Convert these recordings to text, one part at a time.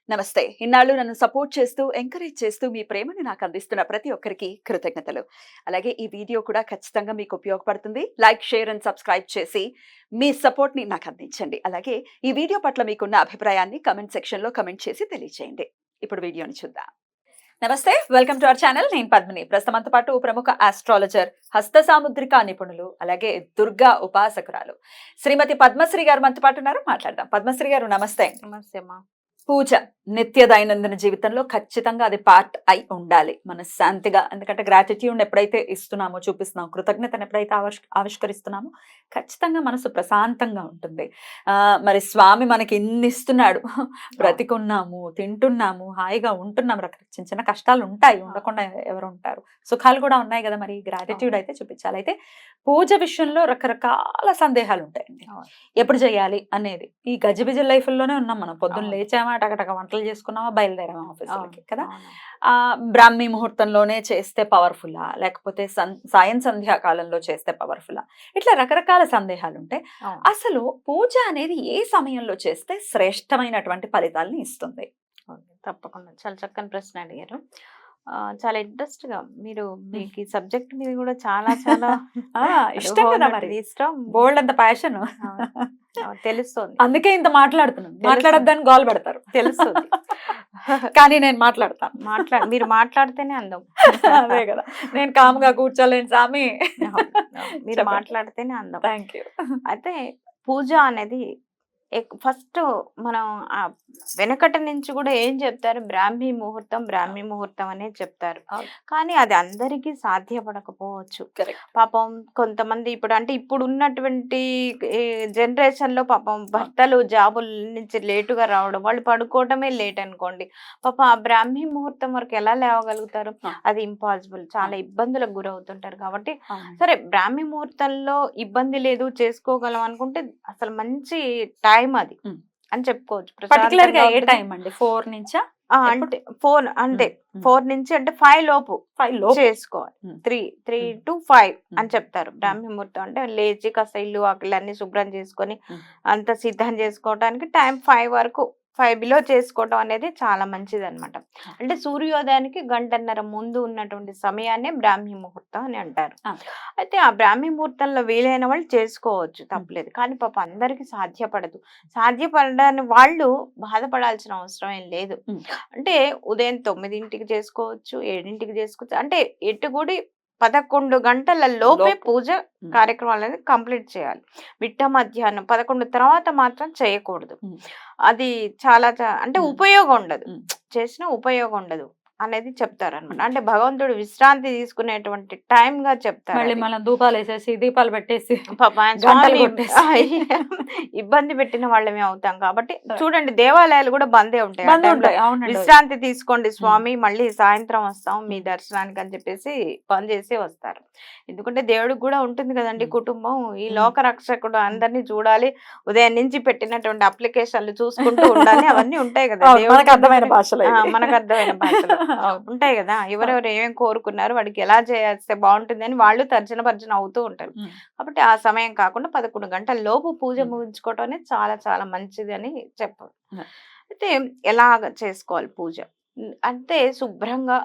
నమస్తే. ఇన్నాళ్ళు నన్ను సపోర్ట్ చేస్తూ, ఎంకరేజ్ చేస్తూ మీ ప్రేమని నాకు అందిస్తున్న ప్రతి ఒక్కరికి కృతజ్ఞతలు. అలాగే ఈ వీడియో కూడా ఖచ్చితంగా మీకు ఉపయోగపడుతుంది. లైక్, షేర్ అండ్ సబ్స్క్రైబ్ చేసి మీ సపోర్ట్‌ని నాకు అందించండి. అలాగే ఈ వీడియో పట్ల మీకున్న అభిప్రాయాన్ని కామెంట్ సెక్షన్‌లో కామెంట్ చేసి తెలియజేయండి. ఇప్పుడు వీడియోని చూద్దాం. నమస్తే, వెల్కమ్ టు అవర్ ఛానల్. నేను పద్మిని. ప్రస్తుతం మనతో పాటు ప్రముఖ ఆస్ట్రాలజర్, హస్త సాముద్రిక నిపుణులు, అలాగే దుర్గా ఉపాసకురాలు శ్రీమతి పద్మశ్రీ గారు మనతో పాటు ఉన్నారు. మాట్లాడదాం. పద్మశ్రీ గారు నమస్తే. నమస్తే అమ్మా. పూజ నిత్య దైనందిన జీవితంలో ఖచ్చితంగా అది పార్ట్ అయి ఉండాలి మనశ్శాంతిగా. ఎందుకంటే గ్రాటిట్యూడ్ ఎప్పుడైతే ఇస్తున్నామో, చూపిస్తున్నామో, కృతజ్ఞతను ఎప్పుడైతే ఆవిష్కరిస్తున్నామో ఖచ్చితంగా మనసు ప్రశాంతంగా ఉంటుంది. మరి స్వామి మనకి ఇన్ని ఇస్తున్నాడు, బ్రతికున్నాము, తింటున్నాము, హాయిగా ఉంటున్నాము. చిన్న చిన్న కష్టాలు ఉంటాయి, ఉండకుండా ఎవరు ఉంటారు, సుఖాలు కూడా ఉన్నాయి కదా. మరి గ్రాటిట్యూడ్ అయితే చూపించాలి. అయితే పూజ విషయంలో రకరకాల సందేహాలు ఉంటాయండి. ఎప్పుడు చేయాలి అనేది. ఈ గజిబిజి లైఫ్ లోనే ఉన్నాం మనం. పొద్దున్న లేచామా, టకటక వంటలు చేసుకున్నామా, బయలుదేరామా ఆఫీసులకి కదా. బ్రాహ్మీ ముహూర్తంలోనే చేస్తే పవర్ఫుల్లా, లేకపోతే సాయం సంధ్యా కాలంలో చేస్తే పవర్ఫుల్లా, ఇట్లా రకరకాల సందేహాలు ఉంటాయి. అసలు పూజ అనేది ఏ సమయంలో చేస్తే శ్రేష్టమైనటువంటి ఫలితాలని ఇస్తుంది? తప్పకుండా చాలా చక్కని ప్రశ్న అడిగారు. చాలా ఇంట్రెస్ట్ గా మీకు ఈ సబ్జెక్ట్ మీద కూడా చాలా చాలా ఇష్టం కదా, మరి ఇష్టం, బోల్డ్ అంత ప్యాషన్ తెలుస్తుంది. అందుకే ఇంత మాట్లాడుతున్నాను. మాట్లాడొద్దని గోల్ పెడతారు, తెలుస్తుంది. కానీ నేను మాట్లాడతాను. మీరు మాట్లాడితేనే అందం. అదే కదా, నేను కామ్గా కూర్చోలేను సామి. మీరు మాట్లాడితేనే అందం. Thank you. అయితే పూజ అనేది ఫస్ట్ మనం వెనకటి నుంచి కూడా ఏం చెప్తారు, బ్రాహ్మీ ముహూర్తం అనే చెప్తారు. కానీ అది అందరికీ సాధ్యపడకపోవచ్చు. పాపం కొంతమంది ఇప్పుడు ఉన్నటువంటి జనరేషన్ లో పాపం భర్తలు జాబుల నుంచి లేటుగా రావడం, వాళ్ళు పడుకోవటమే లేట్ అనుకోండి. పాపం ఆ బ్రాహ్మీ ముహూర్తం వరకు ఎలా లేవగలుగుతారు? అది ఇంపాసిబుల్. చాలా ఇబ్బందులకు గురవుతుంటారు. కాబట్టి సరే, బ్రాహ్మీ ముహూర్తంలో ఇబ్బంది లేదు, చేసుకోగలం అనుకుంటే అసలు మంచి టైం అది అని చెప్పుకోవచ్చు. పర్టికులర్ గా ఏ టైం అండి? 4 నుంచా? అంటే 4 నుంచి అంటే 5 లోపు చేసుకోవాలి. 3 to 5 అని చెప్తారు. బ్రాహ్మీ ముహూర్తం అంటే లేచి కాస్త ఇల్లు వాకిళ్ళన్నీ శుభ్రం చేసుకొని అంత సిద్ధం చేసుకోవడానికి టైం 5 వరకు, 5 బిలో చేసుకోవడం అనేది చాలా మంచిది అనమాట. అంటే సూర్యోదయానికి 1.5 గంటల ముందు ఉన్నటువంటి సమయాన్నే బ్రాహ్మీ ముహూర్తం అని అంటారు. అయితే ఆ బ్రాహ్మీ ముహూర్తంలో వీలైన వాళ్ళు చేసుకోవచ్చు, తప్పలేదు. కానీ పాప అందరికీ సాధ్యపడదు. సాధ్యపడని వాళ్ళు బాధపడాల్సిన అవసరం ఏం లేదు. అంటే ఉదయం 9ంటికి చేసుకోవచ్చు, 7ంటికి చేసుకోవచ్చు. అంటే ఎటుగుడి 11 గంటల లోపే పూజ కార్యక్రమాలను కంప్లీట్ చేయాలి. మిట్ట మధ్యాహ్నం 11 తర్వాత మాత్రం చేయకూడదు. అది చాలా అంటే ఉపయోగం ఉండదు, చేసిన ఉపయోగం ఉండదు అనేది చెప్తారు అనమాట. అంటే భగవంతుడు విశ్రాంతి తీసుకునేటువంటి టైం గా చెప్తారు. మళ్ళీ మనం ధూపాలు వేసేసి దీపాలు పెట్టేసి ఇబ్బంది పెట్టిన వాళ్ళమే అవుతాం. కాబట్టి చూడండి, దేవాలయాలు కూడా బందే ఉంటాయి. విశ్రాంతి తీసుకోండి స్వామి, మళ్ళీ సాయంత్రం వస్తాం మీ దర్శనానికి అని చెప్పేసి బంద్ చేసి వస్తారు. ఎందుకంటే దేవుడికి కూడా ఉంటుంది కదండి కుటుంబం. ఈ లోక రక్షకుడు అందరినీ చూడాలి, ఉదయం నుంచి పెట్టినటువంటి అప్లికేషన్లు చూసుకుంటూ ఉండాలి, అవన్నీ ఉంటాయి కదా. మనకు అర్థమైన భాషలో ఉంటాయి కదా. ఎవరెవరు ఏమేమి కోరుకున్నారు, వాడికి ఎలా చేస్తే బాగుంటుంది అని వాళ్ళు తర్జన అవుతూ ఉంటారు. కాబట్టి ఆ సమయం కాకుండా 11 గంటల లోపు పూజ ముగించుకోవటం అనేది చాలా చాలా మంచిది అని చెప్పారు. అయితే ఎలాగ చేసుకోవాలి పూజ అంటే, శుభ్రంగా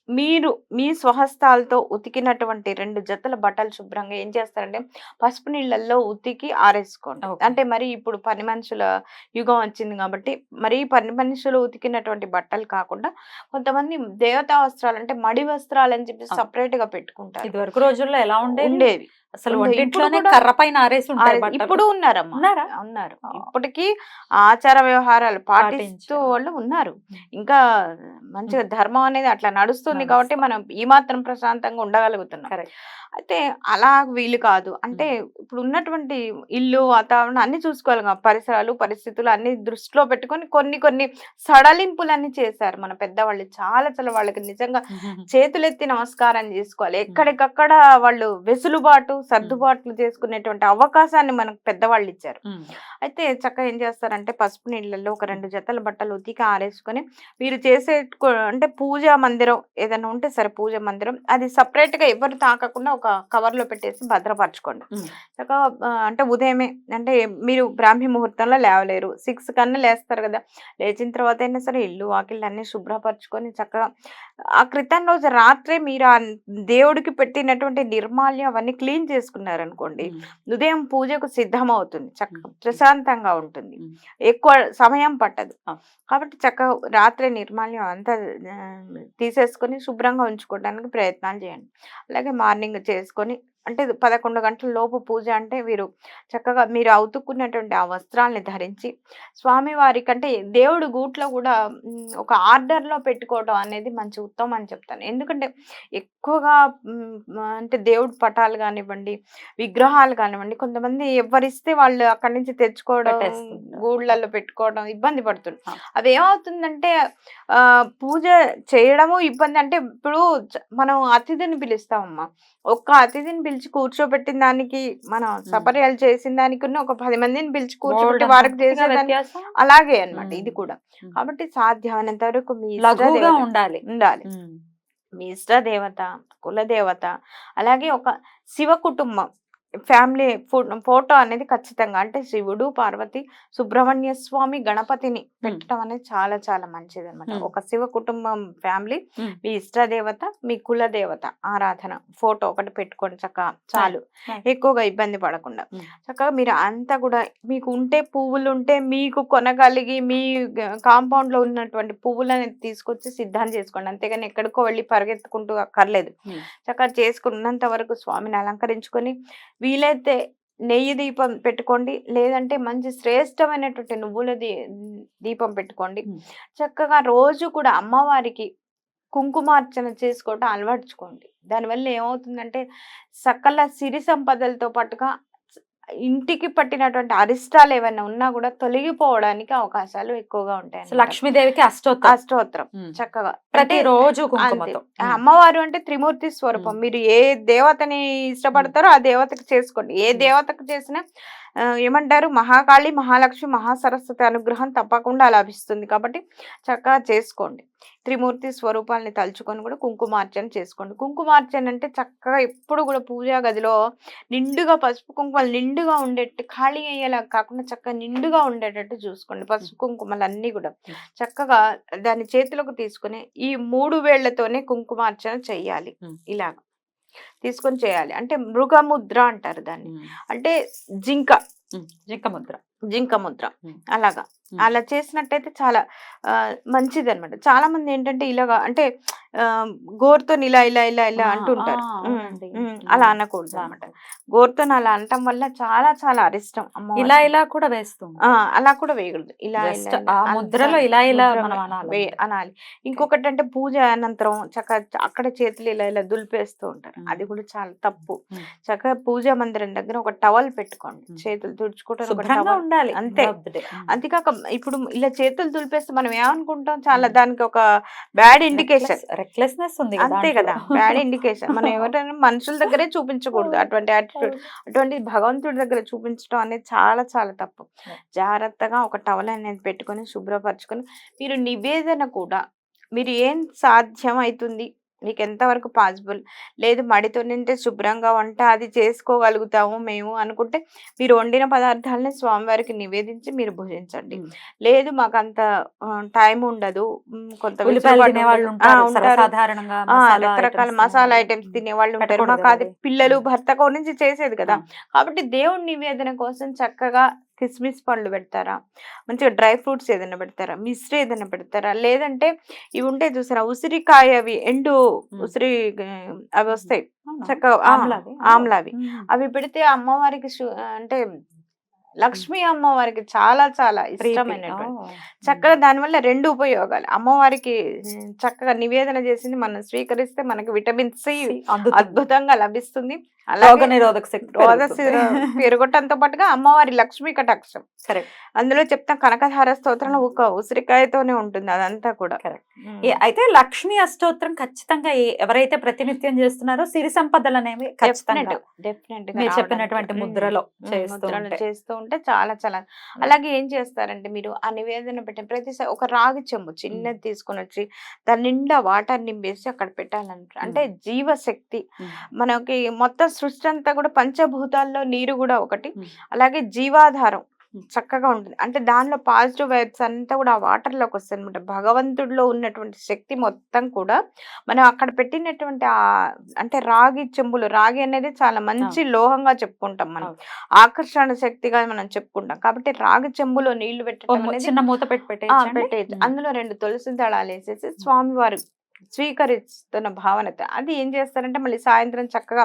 మీరు మీ స్వహస్తాలతో ఉతికినటువంటి 2 జతల బట్టలు శుభ్రంగా ఏం చేస్తారంటే పసుపు నీళ్ళల్లో ఉతికి ఆరేసుకోండి. అంటే మరి ఇప్పుడు పని మనుషుల యుగం వచ్చింది కాబట్టి మరి పని మనుషులు ఉతికినటువంటి బట్టలు కాకుండా కొంతమంది దేవతా వస్త్రాలు అంటే మడి వస్త్రాలు అని చెప్పి సపరేట్ గా పెట్టుకుంటారు. ఇదివరకు రోజుల్లో ఎలా ఉండేవి? అసలు కర్ర పైన ఆరేసి ఇప్పుడు ఉన్నారు. ఇప్పటికీ ఆచార వ్యవహారాలు పాటిస్తూ వాళ్ళు ఉన్నారు. ఇంకా మంచిగా ధర్మం అనేది అట్లా నడుస్తుంది కాబట్టి మనం ఈ మాత్రం ప్రశాంతంగా ఉండగలుగుతున్నాం. అయితే అలా వీలు కాదు. అంటే ఇప్పుడు ఉన్నటువంటి ఇల్లు వాతావరణం అన్ని చూసుకోవాలి, పరిసరాలు పరిస్థితులు అన్ని దృష్టిలో పెట్టుకొని కొన్ని సడలింపులన్నీ చేశారు మన పెద్దవాళ్ళు. చాలా వాళ్ళకి నిజంగా చేతులెత్తి నమస్కారం చేసుకోవాలి. ఎక్కడికక్కడ వాళ్ళు వెసులుబాటు సర్దుబాట్లు చేసుకునేటువంటి అవకాశాన్ని మనకు పెద్దవాళ్ళు ఇచ్చారు. అయితే చక్కగా ఏం చేస్తారంటే పసుపు నీళ్ళల్లో ఒక 2 జతల బట్టలు ఉతికి ఆరేసుకొని మీరు చేసే అంటే పూజా మందిరం ఏదైనా ఉంటే సరే, పూజ మందిరం అది separate గా ఎవరు తాకకుండా ఒక కవర్ లో పెట్టేసి భద్రపరచుకోండి. చక్కగా అంటే ఉదయమే, అంటే మీరు బ్రాహ్మీ ముహూర్తంలో లేవలేరు, 6 కన్నా లేస్తారు కదా, లేచిన తర్వాత అయినా సరే ఇల్లు వాకిళ్ళు అన్ని శుభ్రపరచుకొని చక్కగా ఆ క్రితం రోజు రాత్రే మీరు ఆ దేవుడికి పెట్టినటువంటి నిర్మాల్యం అవన్నీ క్లీన్ చేసుకున్నారనుకోండి, ఉదయం పూజకు సిద్ధమవుతుంది, చక్కగా ప్రశాంతంగా ఉంటుంది, ఎక్కువ సమయం పట్టదు. కాబట్టి చక్కగా రాత్రే నిర్మాల్యం అంతా తీసేసుకొని శుభ్రంగా ఉంచుకోవడానికి ప్రయత్నాలు చేయండి. అలాగే మార్నింగ్ చేసుకొని, అంటే 11 గంటల లోపు పూజ అంటే వీరు చక్కగా మీరు అవుతుకున్నటువంటి ఆ వస్త్రాల్ని ధరించి స్వామివారి కంటే దేవుడి గూట్లో కూడా ఒక ఆర్డర్లో పెట్టుకోవడం అనేది మంచి ఉత్తమం అని చెప్తాను. ఎందుకంటే ఎక్కువగా అంటే దేవుడి పటాలు కానివ్వండి, విగ్రహాలు కానివ్వండి, కొంతమంది ఎవరిస్తే వాళ్ళు అక్కడి నుంచి తెచ్చుకోవడం, గూళ్ళల్లో పెట్టుకోవడం ఇబ్బంది పడుతుంది. అవి ఏమవుతుందంటే పూజ చేయడము ఇబ్బంది. అంటే ఇప్పుడు మనం అతిథిని పిలుస్తామమ్మా, ఒక్క అతిథిని పిలిచి కూర్చోబెట్టిన దానికి, మనం సపర్యాలు చేసిన దానికి ఒక 10 మందిని పిలిచి కూర్చోబెట్టి వారికి చేసేదానికి అలాగే అన్నమాట ఇది కూడా. కాబట్టి సాధ్యమైనంత వరకు మీ ఉండాలి. మీ ఇష్ట దేవత, కులదేవత, అలాగే ఒక శివ కుటుంబం ఫ్యామిలీ ఫోటో అనేది ఖచ్చితంగా, అంటే శివుడు, పార్వతి, సుబ్రహ్మణ్య స్వామి, గణపతిని పెట్టడం అనేది చాలా చాలా మంచిది అనమాట. ఒక శివ కుటుంబం ఫ్యామిలీ, మీ ఇష్ట దేవత, మీ కుల దేవత ఆరాధన ఫోటో ఒకటి పెట్టుకోండి చక్కగా, చాలు, ఎక్కువగా ఇబ్బంది పడకుండా. చక్కగా మీరు అంతా కూడా మీకు ఉంటే పువ్వులు ఉంటే మీకు కొనగలిగి మీ కాంపౌండ్ లో ఉన్నటువంటి పువ్వులని తీసుకొచ్చి సిద్ధం చేసుకోండి, అంతేగాని ఎక్కడికో వెళ్ళి పరిగెత్తుకుంటూ అక్కర్లేదు. చక్కగా చేసుకున్నంత వరకు స్వామిని అలంకరించుకొని వీలైతే నెయ్యి దీపం పెట్టుకోండి, లేదంటే మంచి శ్రేష్టమైనటువంటి నువ్వుల దీపం పెట్టుకోండి. చక్కగా రోజు కూడా అమ్మవారికి కుంకుమార్చన చేసుకోవటం అలవర్చుకోండి. దానివల్ల ఏమవుతుందంటే సకల సిరి సంపదలతో పాటుగా ఇంటికి పట్టినటువంటి అరిష్టాలు ఏమైనా ఉన్నా కూడా తొలగిపోవడానికి అవకాశాలు ఎక్కువగా ఉంటాయి. లక్ష్మీదేవికి అష్టోత్తరం చక్కగా ప్రతిరోజు అమ్మవారు అంటే త్రిమూర్తి స్వరూపం. మీరు ఏ దేవతని ఇష్టపడతారో ఆ దేవతకి చేసుకోండి. ఏ దేవతకు చేసినా ఏమంటారు, మహాకాళి, మహాలక్ష్మి, మహాసరస్వతి అనుగ్రహం తప్పకుండా లభిస్తుంది. కాబట్టి చక్కగా చేసుకోండి. త్రిమూర్తి స్వరూపాలని తలుచుకొని కూడా కుంకుమార్చన చేసుకోండి. కుంకుమార్చన అంటే చక్కగా ఎప్పుడు కూడా పూజా గదిలో నిండుగా పసుపు కుంకుమలు నిండుగా ఉండేట్టు, ఖాళీ అయ్యేలా కాకుండా చక్కగా నిండుగా ఉండేటట్టు చూసుకోండి. పసుపు కుంకుమలు అన్నీ కూడా చక్కగా దాన్ని చేతిలోకి తీసుకుని ఈ 3 వేళ్లతోనే కుంకుమార్చన చెయ్యాలి. ఇలాగ తీసుకొని చేయాలి. అంటే మృగముద్ర అంటారు దాన్ని, అంటే జింక ముద్ర అలాగా. అలా చేసినట్టయితే చాలా మంచిది అనమాట. చాలా మంది ఏంటంటే ఇలాగా, అంటే గోరుతో ఇలా ఇలా ఇలా ఇలా అంటుంటారు. అలా అనకూడదు అనమాట. గోరుతో అలా అనటం వల్ల చాలా చాలా అరిష్టం. ఇలా ఇలా కూడా వేస్తూ అలా కూడా వేయకూడదు. ఇలా ముద్రలో ఇలా ఇలా అనాలి. ఇంకొకటి అంటే పూజ అనంతరం చక్కగా అక్కడ చేతులు ఇలా ఇలా దులిపేస్తూ ఉంటారు, అది కూడా చాలా తప్పు. చక్కగా పూజా మందిరం దగ్గర ఒక టవల్ పెట్టుకోండి, చేతులు తుడుచుకోవడం ఉండాలి అంతే. అంతేకాక ఇప్పుడు ఇలా చేతులు దులిపేస్తే మనం ఏమనుకుంటాం, చాలా దానికి ఒక బ్యాడ్ ఇండికేషన్, రెక్లెస్నెస్ ఉంది అంతే కదా, బ్యాడ్ ఇండికేషన్. మనం ఎవరైనా మనుషుల దగ్గరే చూపించకూడదు అటువంటి యాటిట్యూడ్. అటువంటి భగవంతుడి దగ్గర చూపించడం అనేది చాలా చాలా తప్పు. జాగ్రత్తగా ఒక టవల్ అనేది పెట్టుకొని శుభ్రపరచుకొని మీరు నివేదన కూడా మీరు ఏం సాధ్యం అవుతుంది, మీకు ఎంతవరకు పాసిబుల్ లేదు, మడితో నింటే శుభ్రంగా వంట అది చేసుకోగలుగుతాము మేము అనుకుంటే మీరు వండిన పదార్థాలని స్వామివారికి నివేదించి మీరు భుజించండి. లేదు మాకు అంత టైం ఉండదు, కొంత రకరకాల మసాలా ఐటమ్స్ తినేవాళ్ళు ఉంటారు, మాకు అది పిల్లలు భర్త నుంచి చేసేది కదా. కాబట్టి దేవుడి నివేదన కోసం చక్కగా కిస్మిస్ పండ్లు పెడతారా, మంచిగా డ్రై ఫ్రూట్స్ ఏదైనా పెడతారా, మిశ్రీ ఏదైనా పెడతారా, లేదంటే ఇవి ఉంటాయి చూసారా ఉసిరికాయ, అవి ఎండు ఉసిరి అవి వస్తాయి చక్కగా ఆమ్లావి, అవి పెడితే అమ్మవారికి అంటే లక్ష్మీ అమ్మవారికి చాలా చాలా ఇష్టమైనటువంటి చక్కగా. దానివల్ల 2 ఉపయోగాలు, అమ్మవారికి చక్కగా నివేదన చేసింది మనం స్వీకరిస్తే మనకి విటమిన్ సి అద్భుతంగా లభిస్తుంది. రోగ నిరోధక శక్తి పెరగటంతో పాటుగా అమ్మవారి లక్ష్మీ కటాక్షం. కరెక్ట్. అందులో చెప్తాం కనకధార స్తోత్రం ఒక ఉసిరికాయతోనే ఉంటుంది అదంతా కూడా. అయితే లక్ష్మీ అష్టోత్తరం ఖచ్చితంగా ఎవరైతే ప్రతినిత్యం చేస్తున్నారో సిరి సంపదలు అనేవి ఖచ్చితంగా డెఫినెట్ మీరు చెప్పినటువంటి ముద్రలో చేస్తూ ఉంటే చాలా చాలా. అలాగే ఏం చేస్తారంటే మీరు ఆ నివేదన పెట్టిన ప్రతిసారి ఒక రాగి చెంబు చిన్నది తీసుకొని వచ్చి దాని నిండా వాటర్ నింపేసి అక్కడ పెట్టాలంటారు. అంటే జీవశక్తి మనకి మొత్తం సృష్టి అంతా కూడా పంచభూతాల్లో నీరు కూడా ఒకటి, అలాగే జీవాధారం చక్కగా ఉంటుంది. అంటే దానిలో పాజిటివ్ వైబ్స్ అంతా కూడా ఆ వాటర్ లోకి వస్తాయి అనమాట. భగవంతుడిలో ఉన్నటువంటి శక్తి మొత్తం కూడా మనం అక్కడ పెట్టినటువంటి అంటే రాగి చెంబులు, రాగి అనేది చాలా మంచి లోహంగా చెప్పుకుంటాం మనం, ఆకర్షణ శక్తిగా మనం చెప్పుకుంటాం. కాబట్టి రాగి చెంబులో నీళ్లు పెట్టడం చిన్న మూత పెట్టేయచ్చు. అందులో 2 తులసి దళాలు వేసేసి స్వామివారు స్వీకరిస్తున్న భావనత అది ఏం చేస్తారంటే మళ్ళీ సాయంత్రం చక్కగా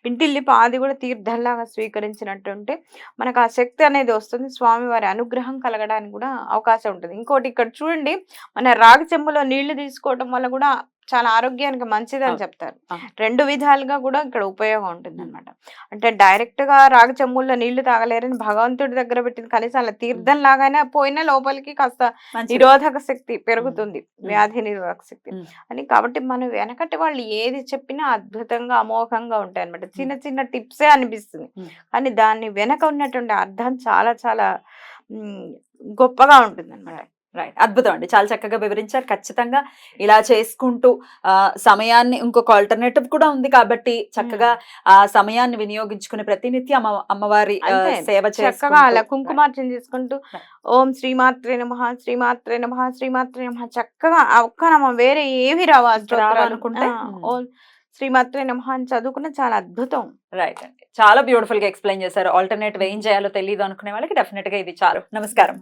ఇంటిల్లి పాది కూడా తీర్థంలాగా స్వీకరించినట్టుంటే మనకు ఆ శక్తి అనేది వస్తుంది. స్వామివారి అనుగ్రహం కలగడానికి కూడా అవకాశం ఉంటుంది. ఇంకోటి ఇక్కడ చూడండి, మన రాగి చెంబులో నీళ్లు తీసుకోవడం వల్ల కూడా చాలా ఆరోగ్యానికి మంచిది అని చెప్తారు. 2 విధాలుగా కూడా ఇక్కడ ఉపయోగం ఉంటుంది అనమాట. అంటే డైరెక్ట్ గా రాగి చెంబుల్లో నీళ్లు తాగలేరని భగవంతుడి దగ్గర పెట్టింది, కనీసం అలా తీర్థం లాగానే పోయినా లోపలికి కాస్త నిరోధక శక్తి పెరుగుతుంది, వ్యాధి నిరోధక శక్తి అని. కాబట్టి మనం వెనకటి వాళ్ళు ఏది చెప్పినా అద్భుతంగా అమోఘంగా ఉంటాయి అనమాట. చిన్న చిన్న టిప్సే అనిపిస్తుంది కానీ దాన్ని వెనక ఉన్నటువంటి అర్థం చాలా చాలా గొప్పగా ఉంటుంది అనమాట. రైట్, అద్భుతం అండి, చాలా చక్కగా వివరించారు. ఖచ్చితంగా ఇలా చేసుకుంటూ సమయాన్ని, ఇంకొక ఆల్టర్నేటివ్ కూడా ఉంది కాబట్టి చక్కగా ఆ సమయాన్ని వినియోగించుకుని ప్రతినిత్యం అమ్మవారి సేవ చక్కగా అలా కుంకుమార్చన చేసుకుంటూ ఓం శ్రీమాత్రే నమః, శ్రీమాత్రే నమః, శ్రీమాత్రే నమః చక్కగా ఒక్క నామం వేరే ఏవి రావాలనుకుంటే ఓం శ్రీమాత్రే నమః అని చదువుకున్న చాలా అద్భుతం. రైట్ అండి, చాలా బ్యూటిఫుల్ గా ఎక్స్ప్లెయిన్ చేశారు. ఆల్టర్నేటివ్ ఏం చేయాలో తెలియదు అనుకునే వాళ్ళకి డెఫినెట్ గా ఇది చాలు. నమస్కారం.